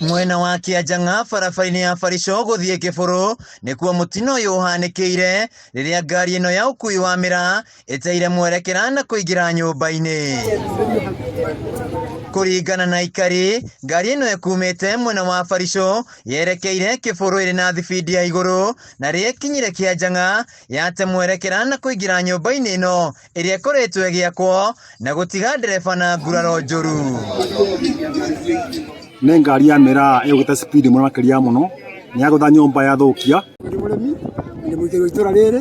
Mwena wa Kĩanjang'a barabara-inĩ ya Barico gũthiĩ Kĩbũrũ nĩkuo mũtino ũyũ ũhanĩkĩire rĩrĩa ngari ĩno ya ũkui wa mĩraa ĩteire mwerekera na kũingĩra nyũmba-inĩ. Kũringana na aikari, ngari ĩno ĩkumĩte mwena wa Barico yerekeire Kĩbũrũ ĩrĩ na thibidi ya igũrũ, na rĩrĩa ĩkinyire Kĩanjang'a yate mwerekera na kũingĩra nyũmba-inĩ ĩno ĩrĩa ĩkoretwo ĩgĩakwo na gũtiga ndereba na nguraro njũru. Nĩ ngari ya mĩraa ĩgũte speed mũno makĩria mũno nĩ yagũtha nyũmba yathũkia. Mũrĩmi nĩ mũikari wa itũra rĩrĩ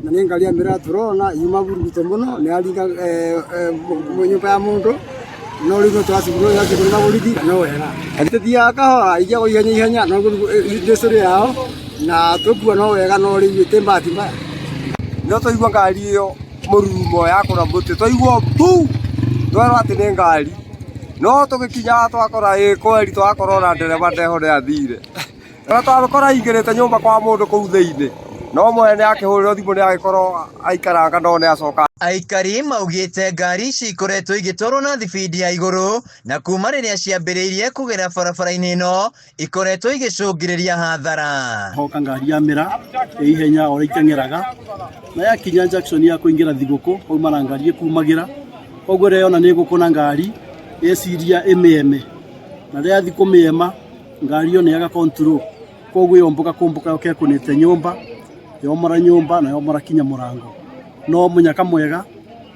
na nĩ ngari ya mĩraa tũrona yuma burugute mũno nĩ yaringa nyũmba ya mũndũ no rĩu twacugurwo ya kĩgũrũ borithi no wega atithiaga kahora igĩagwo ihenya no ndĩcũrĩ yao na tũkua no wega no rĩu ĩtĩ mbaya no tũigua ngari ĩyo mũrurumo ya kũra mũtĩ tũigua tu twerwo atĩ nĩ ngari no tũgĩkinya twakora kweri twakora na ndereba ndeho nĩ athire na twakora aingĩrĩte nyũmba kwa mũndũ kũu thĩinĩ no mwene akĩhũrĩrwo thimũ nĩ agĩkorwo aikaranga no nĩ acoka. Aikari maugĩte ngari ici ikoretwo igĩtwarwo na thibidi ya igũrũ na kuma rĩrĩa ciambĩrĩirie kũgera barabara-inĩ ĩno ikoretwo igĩcũngĩrĩria hathara. Hoka ngari ya mĩraa ihenya o ĩkeng'eraga na yakinya junction ya kũingĩra Thigũkũ oima na ngari ĩkumagĩra koguo rĩo na nĩ gũkona ngari ĩciria ĩmĩeme na rĩrĩa yathi kũmĩema ngari ĩyo nĩ yaga control koguo yomboka yoke kũnĩte nyũmba yomora nyũmba na yomora kinya mũrango no mũnyaka mwega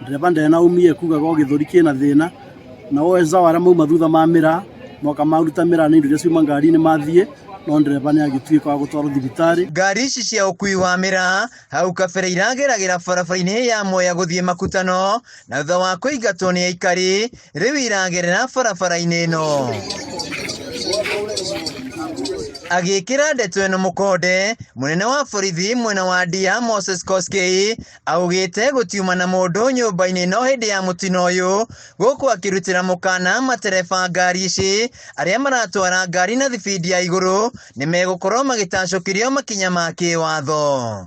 ndereba ndenaumie kugaga o gĩthũri kĩna thĩna na weza wara mauma thutha ma mĩraa moka maruta mĩraa nĩ indo iria ciuma ngari-inĩ mathiĩ no ndereba nĩ agĩtuĩka wa gũtwarwo thibitarĩ. Ngari ici cia ũkui wa mĩraa hau kabere irageragĩra barabara-inĩ ya Mwea gũthiĩ Makutano na thutha wa kũingatwo nĩ aikari rĩu iragerera barabara-inĩ ĩno. Agĩkĩra ndeto ĩno mũkonde mũnene wa borithi mwena wa Ndia Moses Koskei augĩte gũtiuma na mũndũ nyũmba-inĩ ĩno hĩndĩ ya mũtino ũyũ gũkũ akĩrutĩra mũkana matereba ngari ici arĩa maratwara ngari na thibidi ya igũrũ nĩ megũkorwo magĩtacũkĩrio makinya ma kĩwatho.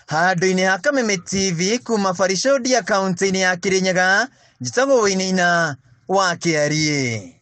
Handũ-inĩ ha Kameme TV kuma Barico Ndia kaunti-inĩ ya Kirinyaga njĩtagwo Wĩinaina wa Kĩarie.